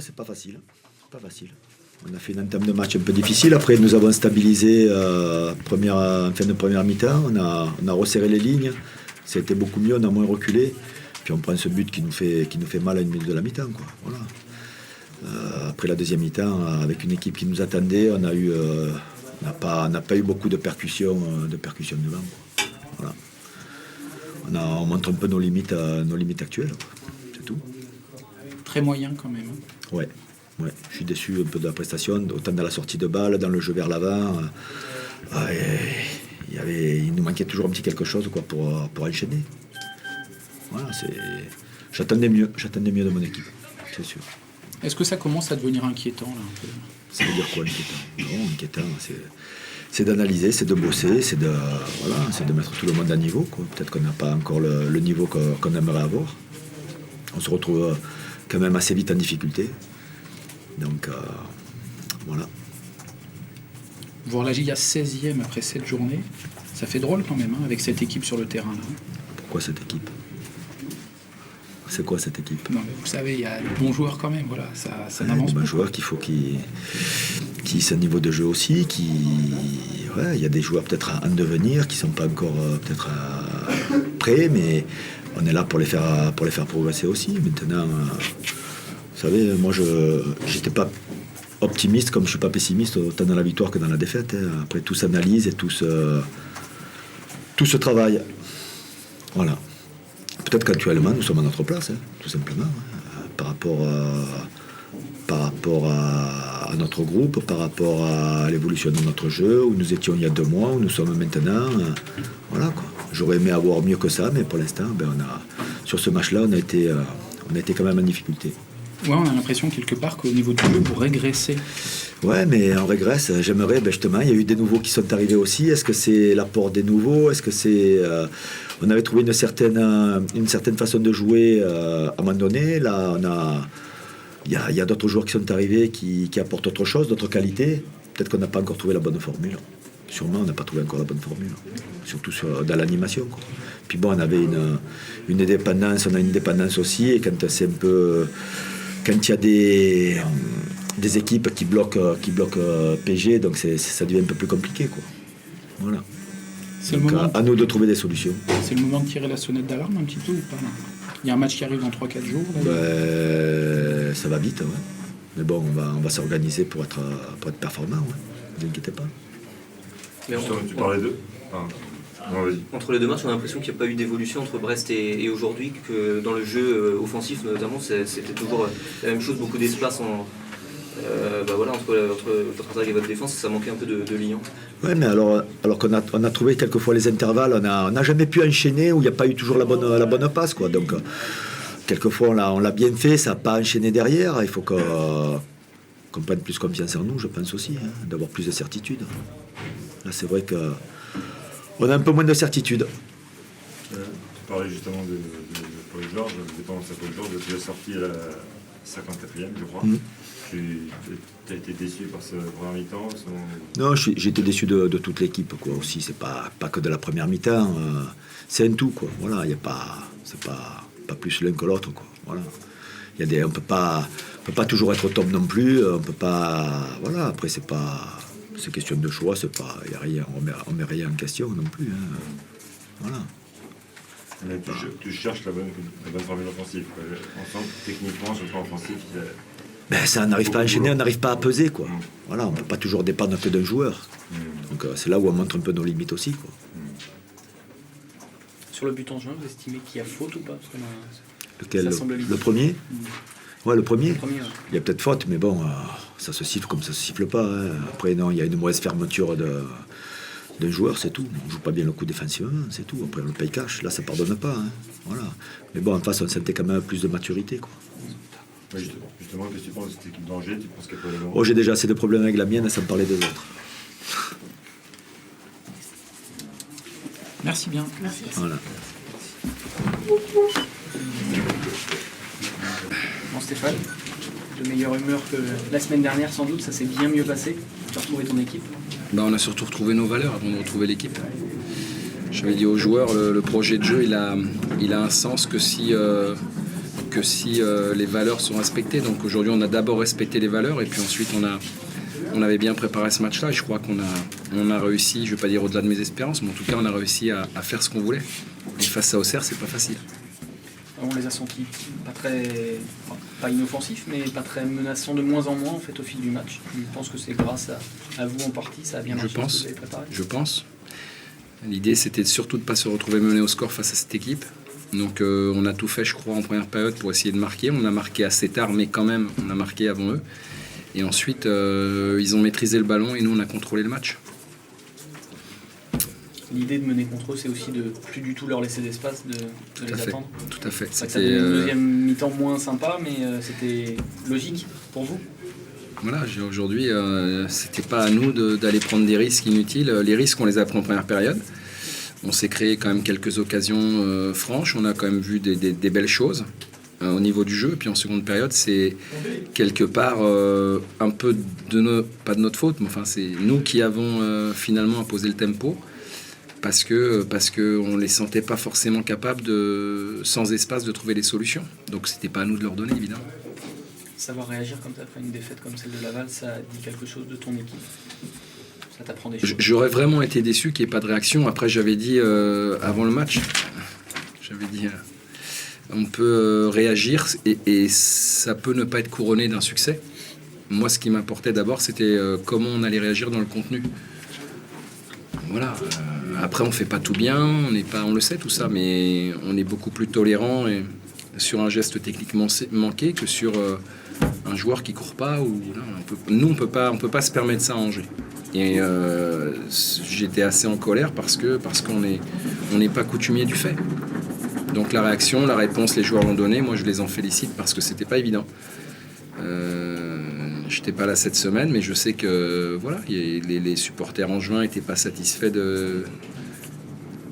Ouais, c'est pas facile. Pas facile. On a fait une entame de match un peu difficile. Après, nous avons stabilisé en fin de première mi-temps. On a resserré les lignes. C'était beaucoup mieux, on a moins reculé. Puis on prend ce but qui nous fait mal à 1 minute de la mi-temps, quoi. Voilà. Après la deuxième mi-temps, avec une équipe qui nous attendait, on n'a pas eu beaucoup de percussions devant, quoi. Voilà. On montre un peu nos limites actuelles, quoi. C'est tout. Très moyen quand même. Ouais, je suis déçu un peu de la prestation, autant dans la sortie de balle, dans le jeu vers l'avant. Il nous manquait toujours un petit quelque chose, quoi, pour enchaîner. Voilà, j'attendais mieux de mon équipe, c'est sûr. Est-ce que ça commence à devenir inquiétant là, un peu ? Ça veut dire quoi, inquiétant? Non, inquiétant, c'est d'analyser, c'est de bosser, c'est de mettre tout le monde à niveau, quoi. Peut-être qu'on n'a pas encore le niveau qu'on aimerait avoir. On se retrouve quand même assez vite en difficulté. Donc, voilà. Voir la Giga 16e après 7 journées, ça fait drôle quand même, hein, avec cette équipe sur le terrain. Là. Pourquoi cette équipe? C'est quoi cette équipe? Non, mais vous savez, il y a de bons joueurs quand même, voilà, ça n'avance pas. pas. Des joueurs qu'il faut qu'ils aient un niveau de jeu aussi, il y a des joueurs peut-être en devenir, qui ne sont pas encore peut-être prêts, mais on est là pour les faire progresser aussi. Maintenant, vous savez, moi je n'étais pas optimiste comme je ne suis pas pessimiste autant dans la victoire que dans la défaite. Hein. Après, tout s'analyse et tout se travaille. Voilà. Peut-être qu'actuellement, nous sommes à notre place, hein, tout simplement, hein, par rapport à notre groupe, par rapport à l'évolution de notre jeu, où nous étions il y a 2 mois, où nous sommes maintenant. Voilà, quoi. J'aurais aimé avoir mieux que ça, mais pour l'instant, sur ce match-là, on a été quand même en difficulté. Ouais, on a l'impression quelque part qu'au niveau du jeu, vous régressez. Ouais, mais on régresse. J'aimerais, justement, il y a eu des nouveaux qui sont arrivés aussi. Est-ce que c'est l'apport des nouveaux? Est-ce que c'est... on avait trouvé une certaine façon de jouer à un moment donné. Là, il y a d'autres joueurs qui sont arrivés qui apportent autre chose, d'autres qualités. Peut-être qu'on n'a pas encore trouvé la bonne formule. Sûrement, on n'a pas trouvé encore la bonne formule. Surtout dans l'animation, quoi. Puis bon, on avait une indépendance, on a une indépendance aussi. Et quand c'est un peu... Quand il y a des équipes qui bloquent PG, donc ça devient un peu plus compliqué, quoi. Voilà. Donc, à nous de trouver des solutions. C'est le moment de tirer la sonnette d'alarme un petit peu ou pas là? Il y a un match qui arrive dans 3-4 jours. Là, ça va vite, ouais. Mais bon, on va s'organiser pour être performant, ouais. Ne vous inquiétez pas. Mais tu parlais d'eux. Entre les 2 matchs, on a l'impression qu'il n'y a pas eu d'évolution entre Brest et aujourd'hui, que dans le jeu offensif notamment, c'était toujours la même chose, beaucoup d'espace entre votre attaque et votre défense, ça manquait un peu de lien. Oui, mais alors qu'on a trouvé quelquefois les intervalles, on n'a jamais pu enchaîner où il n'y a pas eu toujours la bonne passe, quoi. Donc, quelquefois, on l'a bien fait, ça n'a pas enchaîné derrière. Il faut qu'on prenne plus confiance en nous, je pense aussi, hein, d'avoir plus de certitude. Là, c'est vrai qu'on a un peu moins de certitude. Tu parlais justement de Paul Georges, de dépendance à Paul Georges, tu l'as sorti à la 54e, je crois. Tu as été déçu par ce première mi-temps? Non, j'ai été déçu de toute l'équipe, quoi, aussi. C'est pas que de la première mi-temps. C'est un tout, quoi. Voilà, c'est pas plus l'un que l'autre, quoi. Voilà. On peut pas toujours être au top non plus. On peut pas. Voilà. Après, c'est question de choix. C'est pas. Y a rien. On met rien en question non plus. Hein. Voilà. Mais tu cherches la bonne formule offensive. On sent que techniquement, sur le plan offensif, ça n'arrive pas à enchaîner, on n'arrive pas à peser, quoi. Voilà, on ne peut pas toujours dépendre que d'un joueur. Donc c'est là où on montre un peu nos limites aussi, quoi. Sur le but en juin, vous estimez qu'il y a faute ou pas? Lequel? Le premier? Ouais, le premier. Ouais. Il y a peut-être faute, mais bon, ça se siffle comme ça se siffle pas. Hein. Après, non, il y a une mauvaise fermeture d'un joueur, c'est tout. On ne joue pas bien le coup défensivement, c'est tout. Après, on le paye cash. Là, ça ne pardonne pas. Hein. Voilà. Mais bon, en face, on sentait quand même plus de maturité, quoi. Oui, justement, qu'est-ce que tu penses de cette équipe d'Angers? Tu penses qu'elle peut aller loin? Oh, j'ai déjà assez de problèmes avec la mienne, sans parler des autres. Merci bien. Merci. Voilà. Bon, Stéphane, de meilleure humeur que la semaine dernière, sans doute, ça s'est bien mieux passé. Tu as retrouvé ton équipe? On a surtout retrouvé nos valeurs avant de retrouver l'équipe. J'avais dit aux joueurs, le projet de jeu, il a un sens que si que si les valeurs sont respectées. Donc aujourd'hui, on a d'abord respecté les valeurs et puis ensuite on avait bien préparé ce match-là. Et je crois qu'on a réussi, je ne vais pas dire au-delà de mes espérances, mais en tout cas, on a réussi à faire ce qu'on voulait. Et face à Auxerre, c'est pas facile. On les a sentis pas inoffensifs, mais pas très menaçants de moins en moins en fait au fil du match. Je pense que c'est grâce à vous en partie, ça a bien marché. Je pense. L'idée, c'était surtout de ne pas se retrouver mené au score face à cette équipe. Donc on a tout fait, je crois, en première période pour essayer de marquer. On a marqué assez tard, mais quand même, on a marqué avant eux. Et ensuite, ils ont maîtrisé le ballon et nous, on a contrôlé le match. L'idée de mener contre eux, c'est aussi de plus du tout leur laisser d'espace, de les attendre. Tout à fait. Ça donné une deuxième mi-temps moins sympa, mais c'était logique pour vous. Voilà, aujourd'hui, c'était pas à nous d'aller prendre des risques inutiles. Les risques, on les a pris en première période. On s'est créé quand même quelques occasions franches. On a quand même vu des belles choses au niveau du jeu. Puis en seconde période, c'est quelque part un peu pas de notre faute, mais enfin, c'est nous qui avons finalement imposé le tempo. Parce que on les sentait pas forcément capables sans espace de trouver des solutions. Donc c'était pas à nous de leur donner, évidemment. Savoir réagir comme ça après une défaite comme celle de Laval, ça dit quelque chose de ton équipe. Ça t'apprend des choses. J'aurais vraiment été déçu qu'il n'y ait pas de réaction. Après, j'avais dit avant le match, on peut réagir et ça peut ne pas être couronné d'un succès. Moi, ce qui m'importait d'abord, c'était comment on allait réagir dans le contenu. Voilà. Après, on fait pas tout bien, on le sait tout ça, mais on est beaucoup plus tolérant sur un geste techniquement manqué que sur un joueur qui court pas. Nous, on peut pas se permettre ça à Angers. Et j'étais assez en colère parce qu'on n'est pas coutumier du fait. Donc la réaction, la réponse, les joueurs l'ont donné. Moi, je les en félicite parce que c'était pas évident. J'étais pas là cette semaine, mais je sais que voilà, les supporters angevins n'étaient pas satisfaits de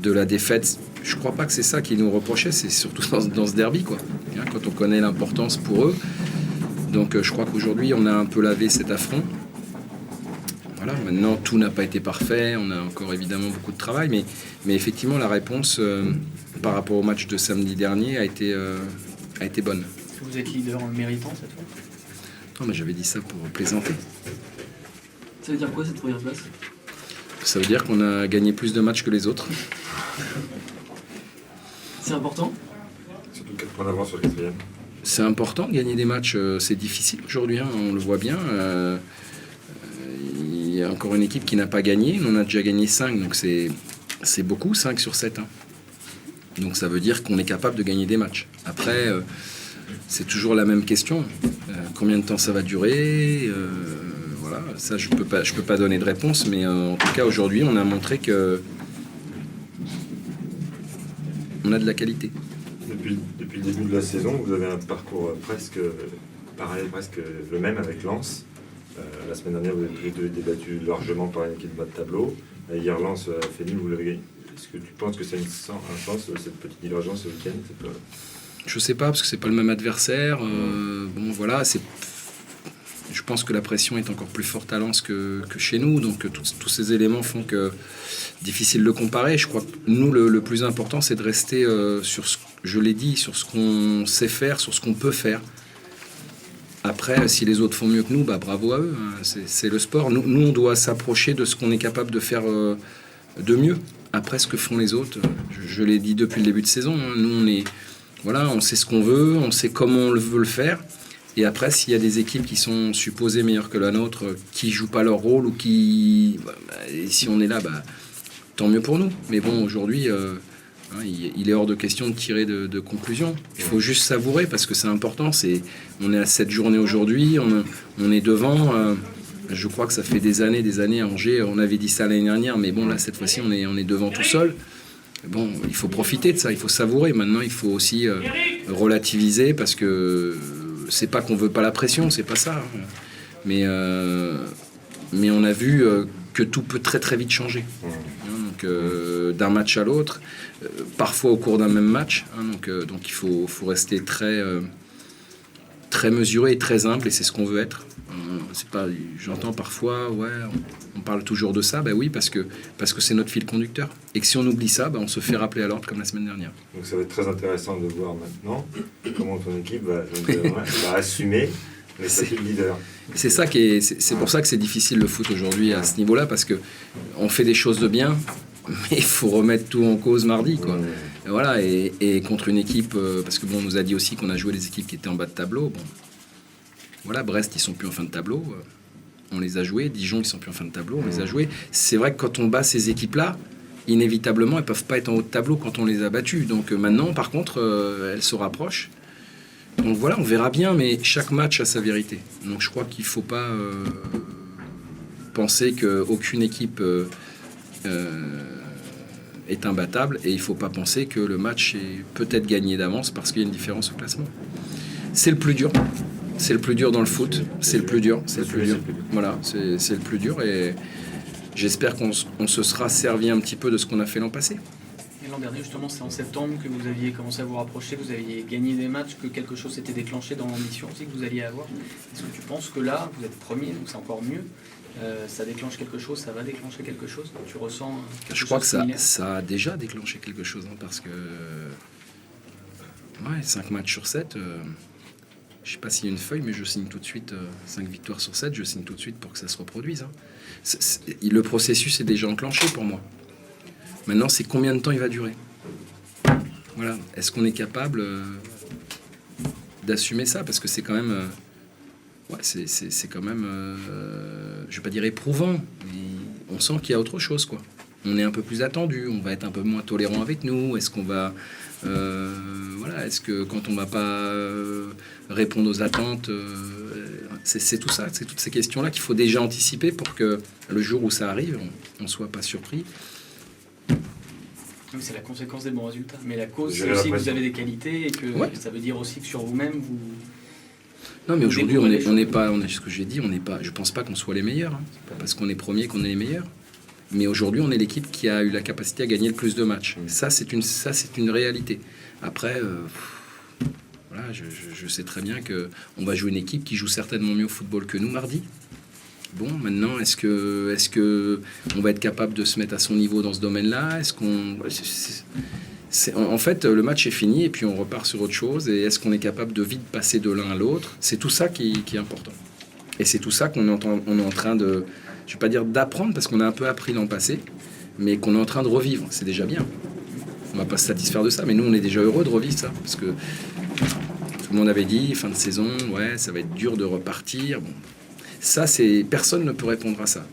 la défaite. Je crois pas que c'est ça qu'ils nous reprochaient, c'est surtout dans ce derby, quoi. Quand on connaît l'importance pour eux. Donc je crois qu'aujourd'hui, on a un peu lavé cet affront. Voilà, maintenant, tout n'a pas été parfait. On a encore évidemment beaucoup de travail, mais effectivement, la réponse par rapport au match de samedi dernier a été bonne. Est-ce que vous êtes leader en le méritant cette fois ? Non, mais j'avais dit ça pour plaisanter. Ça veut dire quoi cette première place ? Ça veut dire qu'on a gagné plus de matchs que les autres. C'est important ? Surtout 4 points d'avance sur le 4e. C'est important de gagner des matchs, c'est difficile aujourd'hui, on le voit bien. Il y a encore une équipe qui n'a pas gagné, on a déjà gagné 5, donc c'est beaucoup, 5 sur 7. Donc ça veut dire qu'on est capable de gagner des matchs. Après, c'est toujours la même question. Combien de temps ça va durer ? Voilà, ça je peux pas donner de réponse, mais en tout cas aujourd'hui on a montré que on a de la qualité. Depuis le début de la saison, vous avez un parcours presque parallèle, presque le même avec Lens. La semaine dernière, vous avez tous les deux été battus largement par une équipe de bas de tableau. Hier, Lens a fait nul, vous l'avez gagné. Est-ce que tu penses que c'est un sens, cette petite divergence ce week-end ? Je sais pas, parce que c'est pas le même adversaire. Bon, voilà, je pense que la pression est encore plus forte à Lens que chez nous. Donc, tous ces éléments font que difficile de comparer. Je crois que nous, le plus important, c'est de rester sur je l'ai dit, sur ce qu'on sait faire, sur ce qu'on peut faire. Après, si les autres font mieux que nous, bah, bravo à eux. C'est le sport. Nous, on doit s'approcher de ce qu'on est capable de faire de mieux. Après, ce que font les autres, je l'ai dit depuis le début de saison. Nous, on sait ce qu'on veut, on sait comment on veut le faire. Et après, s'il y a des équipes qui sont supposées meilleures que la nôtre, qui jouent pas leur rôle ou qui... et si on est là, tant mieux pour nous. Mais bon, aujourd'hui, il est hors de question de tirer de conclusions. Il faut juste savourer parce que c'est important. On est à cette journée aujourd'hui, on est devant. Je crois que ça fait des années à Angers. On avait dit ça l'année dernière, mais bon, là, cette fois-ci, on est devant tout seul. Bon, il faut profiter de ça, il faut savourer. Maintenant, il faut aussi relativiser parce que c'est pas qu'on veut pas la pression, c'est pas ça. Mais on a vu que tout peut très très vite changer. Donc, d'un match à l'autre, parfois au cours d'un même match. Donc il faut rester très très mesuré et très humble, et c'est ce qu'on veut être. C'est pas, j'entends parfois, on parle toujours de ça, oui, parce que c'est notre fil conducteur. Et que si on oublie ça, on se fait rappeler à l'ordre comme la semaine dernière. Donc ça va être très intéressant de voir maintenant comment ton équipe va assumer les statuts de leader. C'est ça c'est pour ça que c'est difficile le foot aujourd'hui à ce niveau-là, parce que on fait des choses de bien, mais il faut remettre tout en cause mardi, quoi. Et voilà, et contre une équipe, parce que on nous a dit aussi qu'on a joué les équipes qui étaient en bas de tableau. Voilà, Brest, ils sont plus en fin de tableau. On les a joués. Dijon, ils sont plus en fin de tableau. On les a joués. C'est vrai que quand on bat ces équipes-là, inévitablement, elles peuvent pas être en haut de tableau quand on les a battues. Donc maintenant, par contre, elles se rapprochent. Donc voilà, on verra bien, mais chaque match a sa vérité. Donc je crois qu'il faut pas penser qu'aucune équipe est imbattable, et il faut pas penser que le match est peut-être gagné d'avance parce qu'il y a une différence au classement. C'est le plus dur. C'est le plus dur dans le foot, c'est le plus dur, Voilà, c'est le plus dur, et j'espère qu'on se sera servi un petit peu de ce qu'on a fait l'an passé. Et l'an dernier, justement, c'est en septembre que vous aviez commencé à vous rapprocher, que vous aviez gagné des matchs, que quelque chose s'était déclenché dans l'ambition aussi que vous alliez avoir. Est-ce que tu penses que là, vous êtes premier, donc c'est encore mieux, ça déclenche quelque chose, ça va déclencher quelque chose? Tu ressens quelque Je crois que similaire? ça a déjà déclenché quelque chose, parce que 5 matchs sur 7... je sais pas s'il y a une feuille, mais je signe tout de suite 5 victoires sur 7, je signe tout de suite pour que ça se reproduise. Le processus est déjà enclenché pour moi. Maintenant, c'est combien de temps il va durer. Voilà. Est-ce qu'on est capable d'assumer ça? Parce que c'est quand même... c'est quand même... je vais pas dire éprouvant, mais on sent qu'il y a autre chose, quoi. On est un peu plus attendu, on va être un peu moins tolérant avec nous. Est-ce qu'on va... est-ce que quand on va pas répondre aux attentes, c'est tout ça, c'est toutes ces questions-là qu'il faut déjà anticiper pour que le jour où ça arrive, on ne soit pas surpris. Oui, c'est la conséquence des bons résultats. Mais la cause, c'est aussi que vous avez des qualités, et que ça veut dire aussi que sur vous-même, vous... Non, mais aujourd'hui, on n'est pas... ce que j'ai dit, on n'est pas... Je pense pas qu'on soit les meilleurs. C'est pas parce qu'on est premier qu'on est les meilleurs. Mais aujourd'hui, on est l'équipe qui a eu la capacité à gagner le plus de matchs. Ça, c'est une réalité. Après, voilà, je sais très bien qu'on va jouer une équipe qui joue certainement mieux au football que nous mardi. Bon, maintenant, est-ce que on va être capable de se mettre à son niveau dans ce domaine-là? En fait, le match est fini et puis on repart sur autre chose. Et est-ce qu'on est capable de vite passer de l'un à l'autre? C'est tout ça qui est important. Et c'est tout ça qu'on est en train de... Je ne vais pas dire d'apprendre, parce qu'on a un peu appris l'an passé, mais qu'on est en train de revivre. C'est déjà bien. On ne va pas se satisfaire de ça, mais nous, on est déjà heureux de revivre ça. Parce que tout le monde avait dit, fin de saison, ça va être dur de repartir. Bon. Ça, personne ne peut répondre à ça.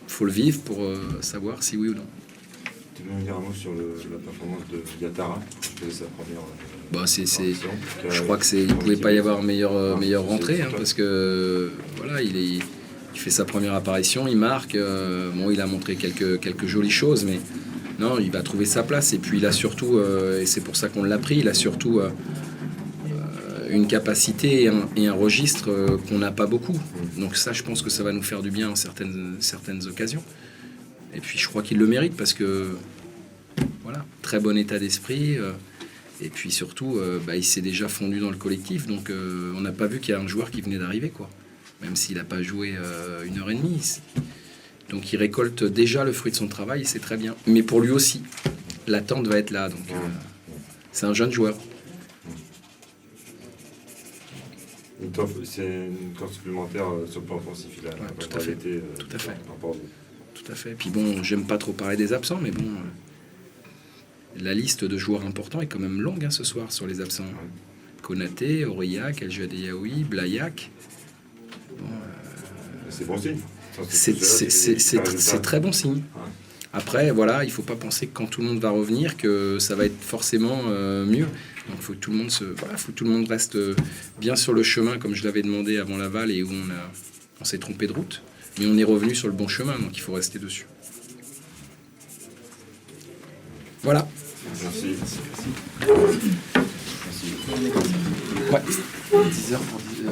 Il faut le vivre pour savoir si oui ou non. Tu veux me dire un mot sur la performance de Yatara? C'était sa première... je crois qu'il ne pouvait pas y avoir meilleure rentrée, parce que voilà, il fait sa première apparition, il marque. Il a montré quelques jolies choses, mais non, il va trouver sa place. Et puis il a surtout, et c'est pour ça qu'on l'a pris, il a surtout une capacité et un registre qu'on n'a pas beaucoup. Donc ça, je pense que ça va nous faire du bien en certaines occasions. Et puis je crois qu'il le mérite, parce que voilà, très bon état d'esprit. Et puis surtout, il s'est déjà fondu dans le collectif. Donc on n'a pas vu qu'il y a un joueur qui venait d'arriver, quoi. Même s'il n'a pas joué 1h30. Donc il récolte déjà le fruit de son travail, et c'est très bien. Mais pour lui aussi, l'attente va être là. Donc c'est un jeune joueur. C'est une course supplémentaire sur le plan offensif. Il a tout à fait. Tout à fait. Tout à fait. Puis bon, j'aime pas trop parler des absents, mais bon, la liste de joueurs importants est quand même longue ce soir sur les absents. Konaté, Aurillac, El Jadéaoui, Blaillac. C'est bon signe. C'est très bon signe. Après, voilà, il faut pas penser que quand tout le monde va revenir, que ça va être forcément mieux. Donc, il faut que tout le monde reste bien sur le chemin, comme je l'avais demandé avant Laval, et où on s'est trompé de route. Mais on est revenu sur le bon chemin, donc il faut rester dessus. Voilà. Merci. Ouais. 10h pour 10h.